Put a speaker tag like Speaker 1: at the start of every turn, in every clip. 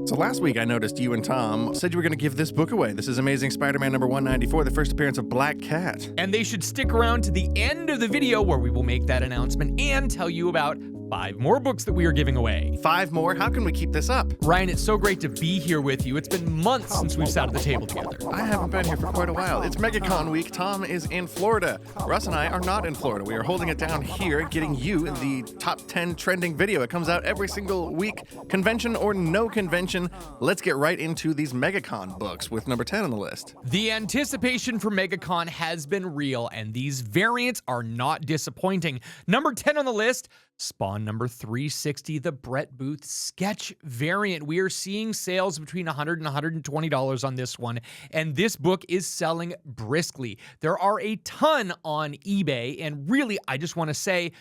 Speaker 1: So last week I noticed you and Tom said you were going to give this book away. This is Amazing Spider-Man number 194, the first appearance of Black Cat.
Speaker 2: And they should stick around to the end of the video where we will make that announcement and tell you about 5 more books that we are giving away.
Speaker 1: 5 more? How can we keep this up?
Speaker 2: Ryan, it's so great to be here with you. It's been months since we've sat at the table together.
Speaker 1: I haven't been here for quite a while. It's MegaCon week. Tom is in Florida. Russ and I are not in Florida. We are holding it down here, getting you the top 10 trending video. It comes out every single week, convention or no convention. Let's get right into these MegaCon books with number 10 on the list.
Speaker 2: The anticipation for MegaCon has been real, and these variants are not disappointing. Number 10 on the list, Spawn number 360, the Brett Booth sketch variant. We are seeing sales between $100 and $120 on this one, and this book is selling briskly. There are a ton on eBay, and really, I just want to say,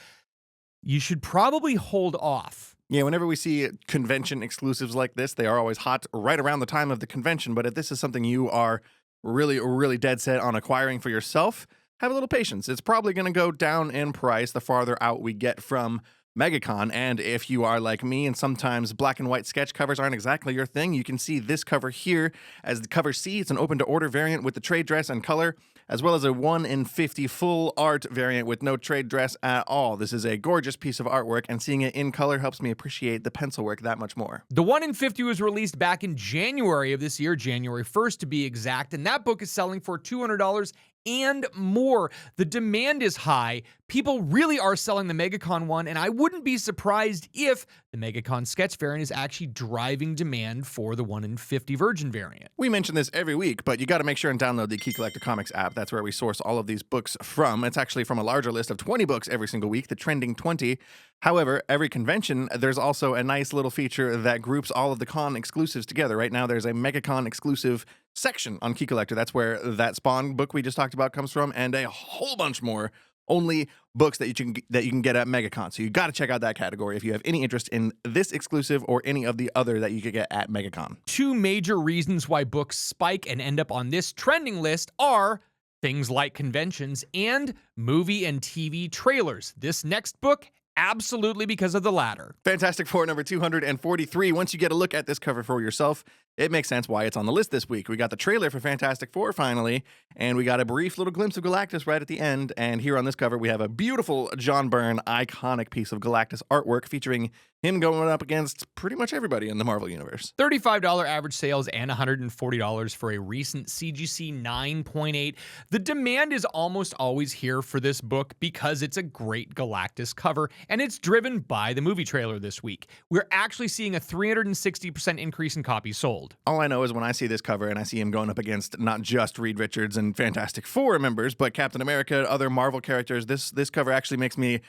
Speaker 2: you should probably hold off.
Speaker 1: Yeah, whenever we see convention exclusives like this, they are always hot right around the time of the convention, but if this is something you are really dead set on acquiring for yourself, have a little patience. It's probably going to go down in price the farther out we get from MegaCon, and if you are like me and sometimes black and white sketch covers aren't exactly your thing, you can see this cover here as the cover C. It's an open-to-order variant with the trade dress and color, as well as a 1 in 50 full art variant with no trade dress at all. This is a gorgeous piece of artwork, and seeing it in color helps me appreciate the pencil work that much more.
Speaker 2: The 1 in 50 was released back in January of this year, January 1st to be exact, and that book is selling for $200 and more. The demand is high. People really are selling the MegaCon one, and I wouldn't be surprised if the MegaCon sketch variant is actually driving demand for the 1 in 50 Virgin variant.
Speaker 1: We mention this every week, but you got to make sure and download the Key Collector Comics app. That's where we source all of these books from. It's actually from a larger list of 20 books every single week, the trending 20. However, every convention, there's also a nice little feature that groups all of the con exclusives together. Right now, there's a MegaCon exclusive section on Key Collector. That's where that Spawn book we just talked about comes from, and a whole bunch more. Only books that you can get at MegaCon. So you got to check out that category if you have any interest in this exclusive or any of the other that you could get at MegaCon.
Speaker 2: 2 major reasons why books spike and end up on this trending list are things like conventions and movie and TV trailers. This next book, absolutely because of the latter.
Speaker 1: Fantastic Four number 243. Once you get a look at this cover for yourself, it makes sense why it's on the list this week. We got the trailer for Fantastic Four finally, and we got a brief little glimpse of Galactus right at the end. And here on this cover, we have a beautiful John Byrne iconic piece of Galactus artwork featuring him going up against pretty much everybody in the Marvel Universe.
Speaker 2: $35 average sales and $140 for a recent CGC 9.8. The demand is almost always here for this book because it's a great Galactus cover, and it's driven by the movie trailer this week. We're actually seeing a 360% increase in copies sold.
Speaker 1: All I know is when I see this cover and I see him going up against not just Reed Richards and Fantastic Four members, but Captain America, other Marvel characters, this cover actually makes me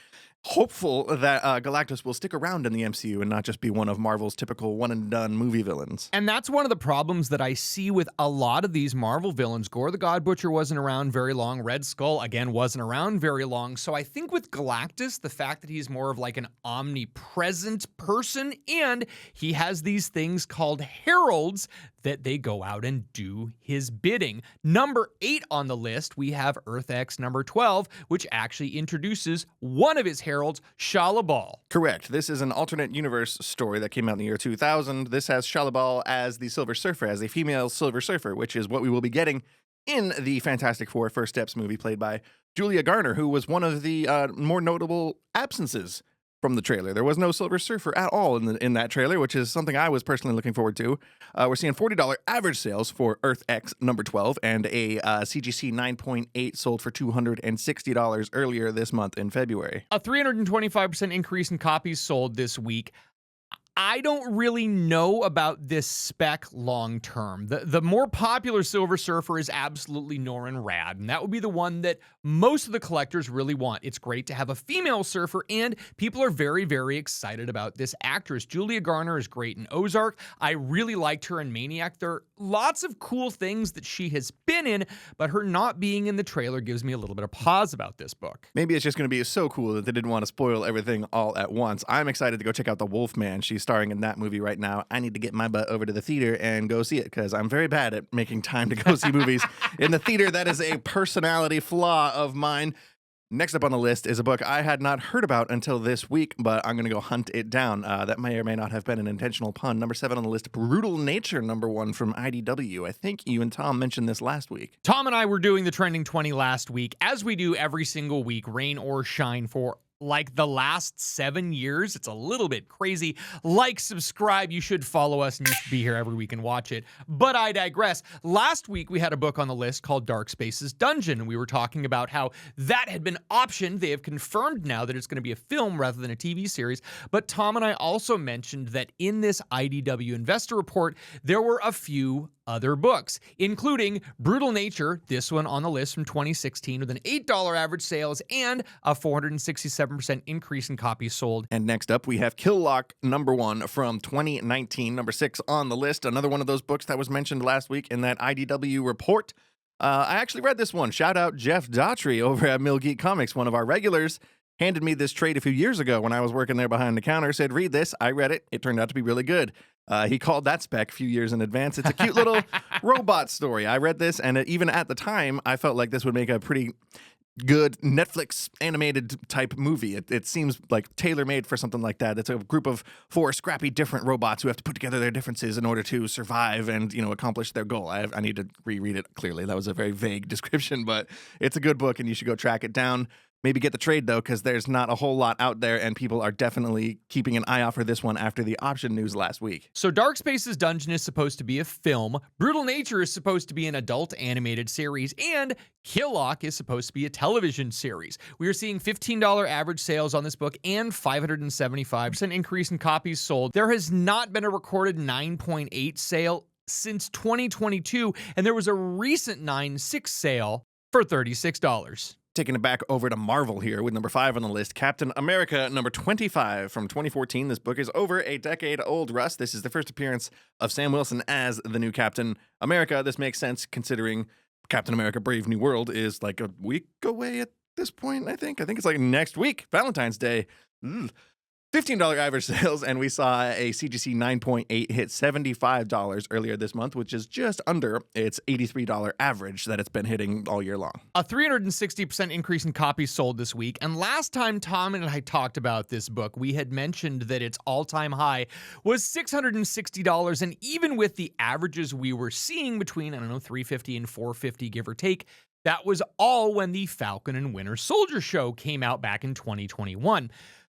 Speaker 1: hopeful that Galactus will stick around in the MCU and not just be one of Marvel's typical one-and-done movie villains.
Speaker 2: And that's one of the problems that I see with a lot of these Marvel villains. Gore the God Butcher wasn't around very long. Red Skull, again, wasn't around very long. So I think with Galactus, the fact that he's more of like an omnipresent person, and he has these things called heralds that they go out and do his bidding. Number 8 on the list, we have Earth X number 12, which actually introduces one of his heralds, Shatilov.
Speaker 1: Correct. This is an alternate universe story that came out in the year 2000. This has Shatilov as the Silver Surfer, as a female Silver Surfer, which is what we will be getting in the Fantastic Four First Steps movie played by Julia Garner, who was one of the more notable absences from the trailer. There was no Silver Surfer at all in that trailer, which is something I was personally looking forward to. We're seeing $40 average sales for Earth X number 12, and a CGC 9.8 sold for $260 earlier this month in February.
Speaker 2: A 325% increase in copies sold this week. I don't really know about this spec long term. The more popular Silver Surfer is absolutely Norrin Radd, and that would be the one that most of the collectors really want. It's great to have a female surfer, and people are very excited about this actress. Julia Garner is great in Ozark. I really liked her in Maniac. There are lots of cool things that she has been in, but her not being in the trailer gives me a little bit of pause about this book.
Speaker 1: Maybe it's just going to be so cool that they didn't want to spoil everything all at once. I'm excited to go check out The Wolfman. She's starring in that movie right now. I need to get my butt over to the theater and go see it because I'm very bad at making time to go see movies in the theater. That is a personality flaw of mine. Next up on the list is a book I had not heard about until this week, but I'm going to go hunt it down. That may or may not have been an intentional pun. Number 7 on the list, Brutal Nature, number 1 from IDW. I think you and Tom mentioned this last week.
Speaker 2: Tom and I were doing the Trending 20 last week, as we do every single week, rain or shine, for like the last 7 years. It's a little bit crazy. Like, subscribe. You should follow us, and you should be here every week and watch it. But I digress. Last week, we had a book on the list called Dark Spaces Dungeon, and we were talking about how that had been optioned. They have confirmed now that it's going to be a film rather than a TV series. But Tom and I also mentioned that in this IDW investor report, there were a few other books, including Brutal Nature, this one on the list from 2016, with an $8 average sales and a 467% increase in copies sold.
Speaker 1: And next up, we have Kill Lock, number 1 from 2019, number 6 on the list. Another one of those books that was mentioned last week in that IDW report. I actually read this one. Shout out Jeff Daughtry over at Mill Geek Comics, one of our regulars. Handed me this trade a few years ago when I was working there behind the counter, said, read this. I read it. It turned out to be really good. He called that spec a few years in advance. It's a cute little robot story. I read this, and even at the time, I felt like this would make a pretty good Netflix animated type movie. It seems like tailor-made for something like that. It's a group of 4 scrappy different robots who have to put together their differences in order to survive and, accomplish their goal. I need to reread it clearly. That was a very vague description, but it's a good book, and you should go track it down. Maybe get the trade, though, because there's not a whole lot out there, and people are definitely keeping an eye out for this one after the option news last week.
Speaker 2: So Dark Spaces Dungeon is supposed to be a film, Brutal Nature is supposed to be an adult animated series, and Kill Lock is supposed to be a television series. We are seeing $15 average sales on this book and 575% increase in copies sold. There has not been a recorded 9.8 sale since 2022, and there was a recent 9.6 sale for $36.
Speaker 1: Taking it back over to Marvel here with number 5 on the list, Captain America, number 25 from 2014. This book is over a decade old, Russ. This is the first appearance of Sam Wilson as the new Captain America. This makes sense considering Captain America Brave New World is like a week away at this point, I think. I think it's like next week, Valentine's Day. $15 average sales, and we saw a CGC 9.8 hit $75 earlier this month, which is just under its $83 average that it's been hitting all year long.
Speaker 2: A 360% increase in copies sold this week, and last time Tom and I talked about this book, we had mentioned that its all-time high was $660, and even with the averages we were seeing between, $350 and $450, give or take, that was all when the Falcon and Winter Soldier show came out back in 2021.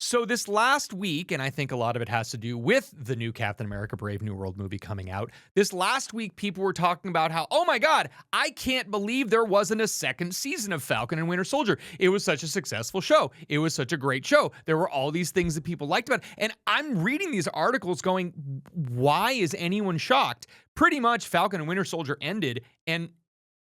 Speaker 2: So this last week, and I think a lot of it has to do with the new Captain America Brave New World movie coming out, this last week people were talking about how, oh my God, I can't believe there wasn't a second season of Falcon and Winter Soldier. It was such a successful show. It was such a great show. There were all these things that people liked about it. And I'm reading these articles going, why is anyone shocked? Pretty much Falcon and Winter Soldier ended, and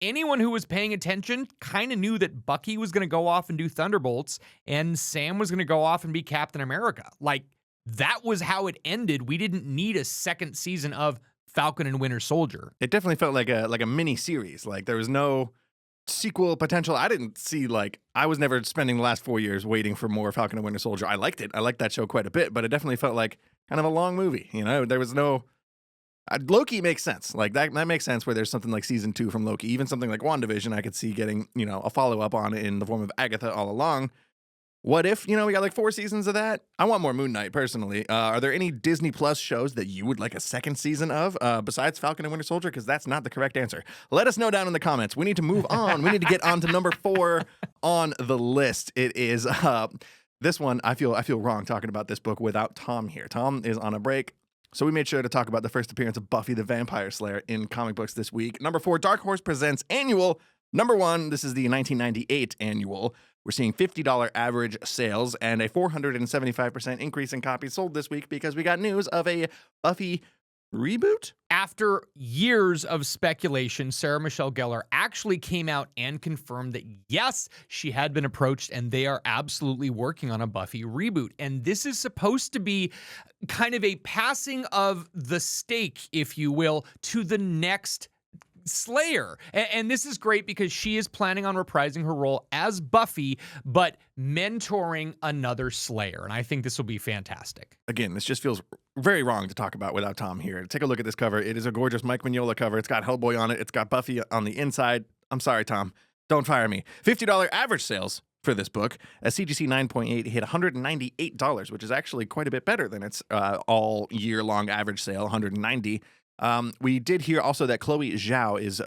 Speaker 2: anyone who was paying attention kind of knew that Bucky was going to go off and do Thunderbolts and Sam was going to go off and be Captain America. Like, that was how it ended. We didn't need a second season of Falcon and Winter Soldier.
Speaker 1: It definitely felt like a mini series. Like, there was no sequel potential. I didn't see, I was never spending the last 4 years waiting for more Falcon and Winter Soldier. I liked it. I liked that show quite a bit, but it definitely felt like kind of a long movie. There was no... Loki makes sense. Like that makes sense where there's something like season 2 from Loki. Even something like WandaVision, I could see getting, a follow-up on in the form of Agatha all along. What if, we got 4 seasons of that? I want more Moon Knight, personally. Are there any Disney Plus shows that you would like a second season of besides Falcon and Winter Soldier? Because that's not the correct answer. Let us know down in the comments. We need to move on. We need to get on to number 4 on the list. It is this one. I feel wrong talking about this book without Tom here. Tom is on a break. So we made sure to talk about the first appearance of Buffy the Vampire Slayer in comic books this week. Number 4, Dark Horse Presents Annual. Number 1, this is the 1998 annual. We're seeing $50 average sales and a 475% increase in copies sold this week because we got news of a Buffy reboot?
Speaker 2: After years of speculation, Sarah Michelle Gellar actually came out and confirmed that, yes, she had been approached and they are absolutely working on a Buffy reboot. And this is supposed to be kind of a passing of the stake, if you will, to the next Slayer. And this is great because she is planning on reprising her role as Buffy, but mentoring another Slayer. And I think this will be fantastic.
Speaker 1: Again, this just feels very wrong to talk about without Tom here. Take a look at this cover. It is a gorgeous Mike Mignola cover. It's got Hellboy on it. It's got Buffy on the inside. I'm sorry, Tom. Don't fire me. $50 average sales. for this book. A CGC 9.8 hit $198, which is actually quite a bit better than its all year long average sale, $190. We did hear also that Chloe Zhao is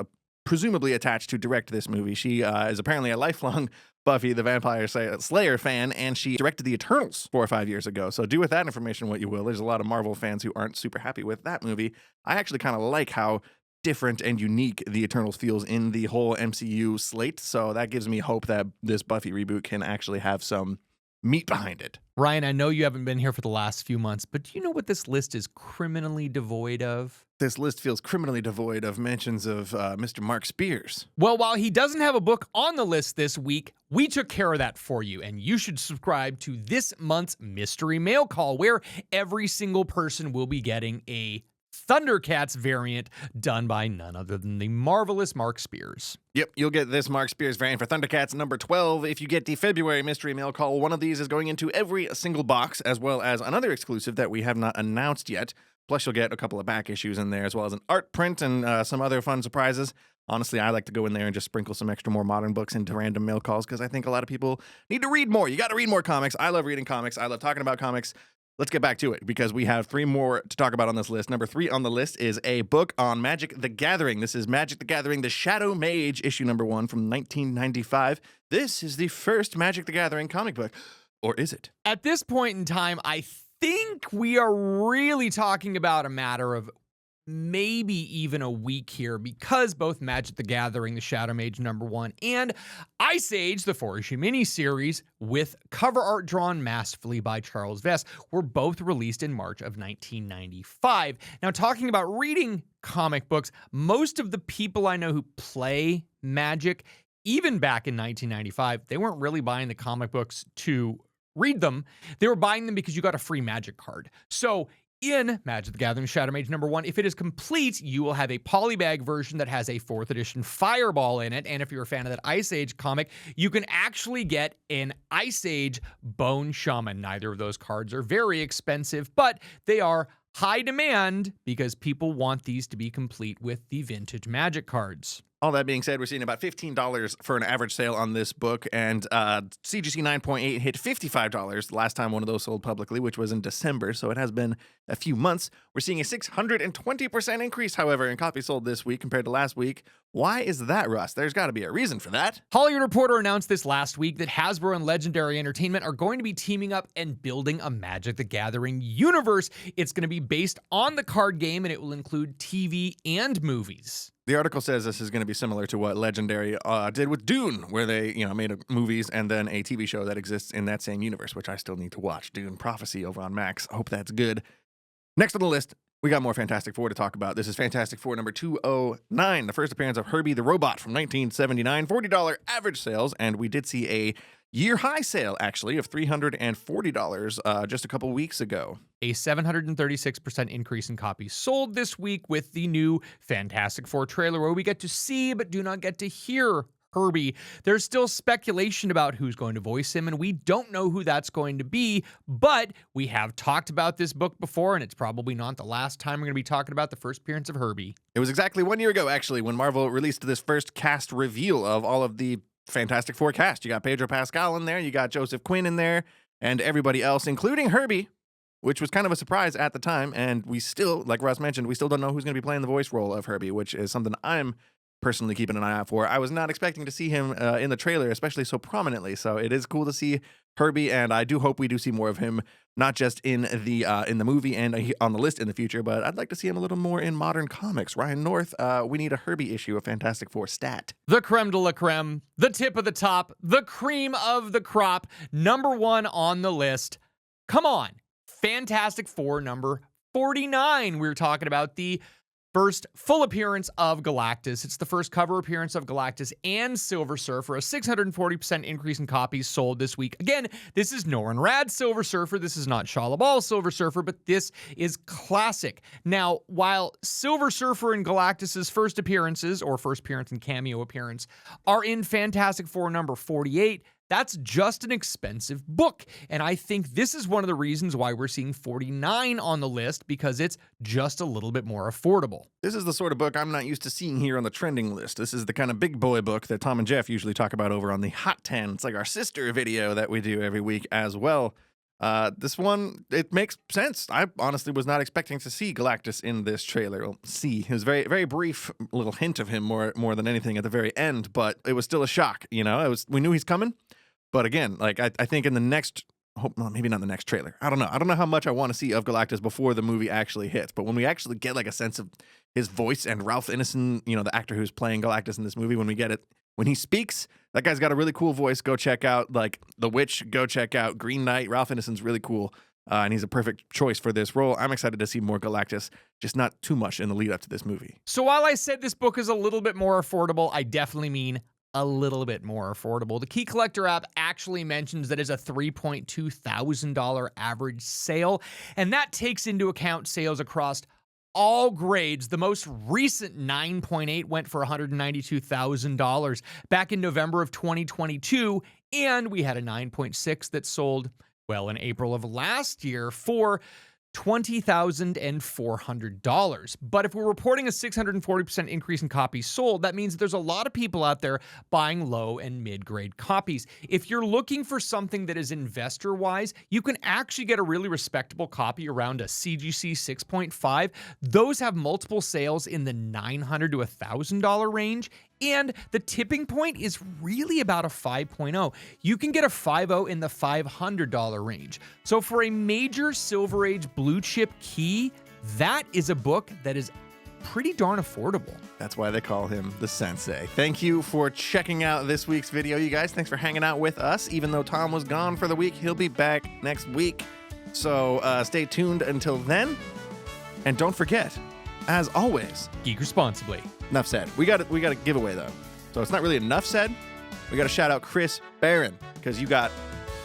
Speaker 1: presumably attached to direct this movie. She is apparently a lifelong Buffy the Vampire Slayer fan, and she directed The Eternals 4 or 5 years ago. So do with that information what you will. There's a lot of Marvel fans who aren't super happy with that movie. I actually kind of like how different and unique The Eternals feels in the whole MCU slate. So that gives me hope that this Buffy reboot can actually have some meat behind it.
Speaker 2: Ryan, I know you haven't been here for the last few months, but do you know what this list is criminally devoid of?
Speaker 1: This list feels criminally devoid of mentions of Mr. Mark Spears.
Speaker 2: Well, while he doesn't have a book on the list this week, we took care of that for you, and you should subscribe to this month's Mystery Mail Call, where every single person will be getting a Thundercats variant done by none other than the marvelous Mark Spears.
Speaker 1: Yep, you'll get this Mark Spears variant for Thundercats number 12. If you get the February Mystery Mail Call, one of these is going into every single box, as well as another exclusive that we have not announced yet. Plus, you'll get a couple of back issues in there, as well as an art print and some other fun surprises. Honestly, I like to go in there and just sprinkle some extra more modern books into random mail calls because I think a lot of people need to read more. You got to read more comics. I love reading comics. I love talking about comics. Let's get back to it because we have 3 more to talk about on this list. Number 3 on the list is a book on Magic the Gathering. This is Magic the Gathering, The Shadow Mage, issue number 1 from 1995. This is the first Magic the Gathering comic book. Or is it?
Speaker 2: At this point in time, I think we are really talking about a matter of maybe even a week here because both Magic the Gathering, The Shadow Mage number 1, and Ice Age, the 4-issue miniseries with cover art drawn masterfully by Charles Vess, were both released in March of 1995. Now, talking about reading comic books, most of the people I know who play Magic, even back in 1995, they weren't really buying the comic books to read them. They were buying them because you got a free Magic card. So in Magic the Gathering Shadow Mage number 1, if it is complete, you will have a polybag version that has a 4th edition Fireball in it. And if you're a fan of that Ice Age comic, you can actually get an Ice Age Bone Shaman. Neither of those cards are very expensive, but they are high demand because people want these to be complete with the vintage Magic cards.
Speaker 1: All that being said, we're seeing about $15 for an average sale on this book, and CGC 9.8 hit $55 the last time one of those sold publicly, which was in December, so it has been a few months. We're seeing a 620% increase, however, in copies sold this week compared to last week. Why is that, Russ? There's got to be a reason for that.
Speaker 2: Hollywood Reporter announced this last week that Hasbro and Legendary Entertainment are going to be teaming up and building a Magic the Gathering universe. It's going to be based on the card game, and it will include TV and movies.
Speaker 1: The article says this is going to be similar to what Legendary did with Dune, where they, made movies and then a TV show that exists in that same universe, which I still need to watch. Dune Prophecy over on Max. I hope that's good. Next on the list, we got more Fantastic Four to talk about. This is Fantastic Four number 209, the first appearance of Herbie the Robot from 1979, $40 average sales, and we did see a year-high sale, actually, of $340 just a couple weeks ago.
Speaker 2: A 736% increase in copies sold this week with the new Fantastic Four trailer, where we get to see but do not get to hear Herbie. There's still speculation about who's going to voice him, and we don't know who that's going to be, but we have talked about this book before, and it's probably not the last time we're going to be talking about the first appearance of Herbie.
Speaker 1: It was exactly 1 year ago, actually, when Marvel released this first cast reveal of all of the Fantastic Four cast. You got Pedro Pascal in there, you got Joseph Quinn in there, and everybody else, including Herbie, which was kind of a surprise at the time, and we still, like Russ mentioned, we still don't know who's going to be playing the voice role of Herbie, which is something I'm personally keeping an eye out for. I was not expecting to see him in the trailer, especially so prominently, so it is cool to see Herbie, and I do hope we do see more of him, not just in the movie and on the list in the future, but I'd like to see him a little more in modern comics. Ryan North, we need a Herbie issue of Fantastic Four stat.
Speaker 2: The creme de la creme, the tip of the top, the cream of the crop, number 1 on the list. Come on, Fantastic Four number 49. We're talking about the first full appearance of Galactus. It's the first cover appearance of Galactus and Silver Surfer, a 640% increase in copies sold this week. Again, this is Norrin Radd Silver Surfer. This is not Shah LaBelle Silver Surfer, but this is classic. Now, while Silver Surfer and Galactus's first appearances, or first appearance and cameo appearance, are in Fantastic Four number 48, That's just an expensive book. And I think this is one of the reasons why we're seeing 49 on the list, because it's just a little bit more affordable.
Speaker 1: This is the sort of book I'm not used to seeing here on the trending list. This is the kind of big boy book that Tom and Jeff usually talk about over on the Hot 10. It's like our sister video that we do every week as well. This one, it makes sense. I honestly was not expecting to see Galactus in this trailer. Well, it was very, very brief little hint of him more than anything at the very end, but it was still a shock. You know, we knew he's coming, but again, like I think in the next, well, maybe not the next trailer. I don't know how much I want to see of Galactus before the movie actually hits. But when we actually get like a sense of his voice and Ralph Ineson, you know, the actor who's playing Galactus in this movie, when we get it. When he speaks, that guy's got a really cool voice. Go check out, like, The Witch. Go check out Green Knight. Ralph Ineson's really cool, and he's a perfect choice for this role. I'm excited to see more Galactus, just not too much in the lead up to this movie.
Speaker 2: So while I said this book is a little bit more affordable, I definitely mean a little bit more affordable. The Key Collector app actually mentions that it's a $3.2 thousand average sale, and that takes into account sales across all grades. The most recent 9.8 went for $192,000 back in November of 2022, and we had a 9.6 that sold, well, in April of last year for $20,400. But if we're reporting a 640% increase in copies sold, that means that there's a lot of people out there buying low and mid-grade copies. If you're looking for something that is investor-wise, you can actually get a really respectable copy around a CGC 6.5. Those have multiple sales in the $900 to $1,000 range. And the tipping point is really about a 5.0. You can get a 5.0 in the $500 range. So for a major Silver Age blue chip key, that is a book that is pretty darn affordable.
Speaker 1: That's why they call him the Sensei. Thank you for checking out this week's video, you guys. Thanks for hanging out with us. Even though Tom was gone for the week, he'll be back next week. So stay tuned until then. And don't forget, as always,
Speaker 2: geek responsibly.
Speaker 1: Enough said. We got a giveaway though, so it's not really enough said. We got to shout out Chris Barron because you got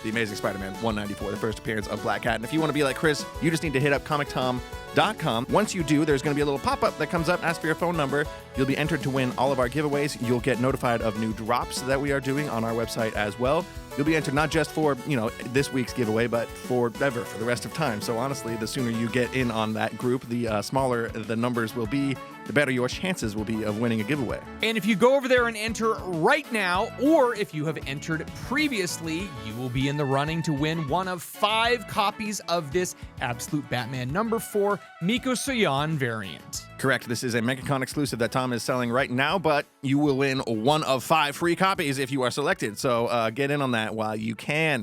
Speaker 1: the Amazing Spider-Man 194, the first appearance of Black Cat. And if you want to be like Chris, you just need to hit up comictom.com. Once you do, there's going to be a little pop-up that comes up. Ask for your phone number. You'll be entered to win all of our giveaways. You'll get notified of new drops that we are doing on our website as well. You'll be entered not just for, this week's giveaway, but forever, for the rest of time. So honestly, the sooner you get in on that group, the smaller the numbers will be, the better your chances will be of winning a giveaway.
Speaker 2: And if you go over there and enter right now, or if you have entered previously, you will be in the running to win one of 5 copies of this Absolute Batman #4 Miko Sayan variant.
Speaker 1: Correct. This is a MegaCon exclusive that Tom is selling right now, but you will win one of 5 free copies if you are selected. So get in on that while you can.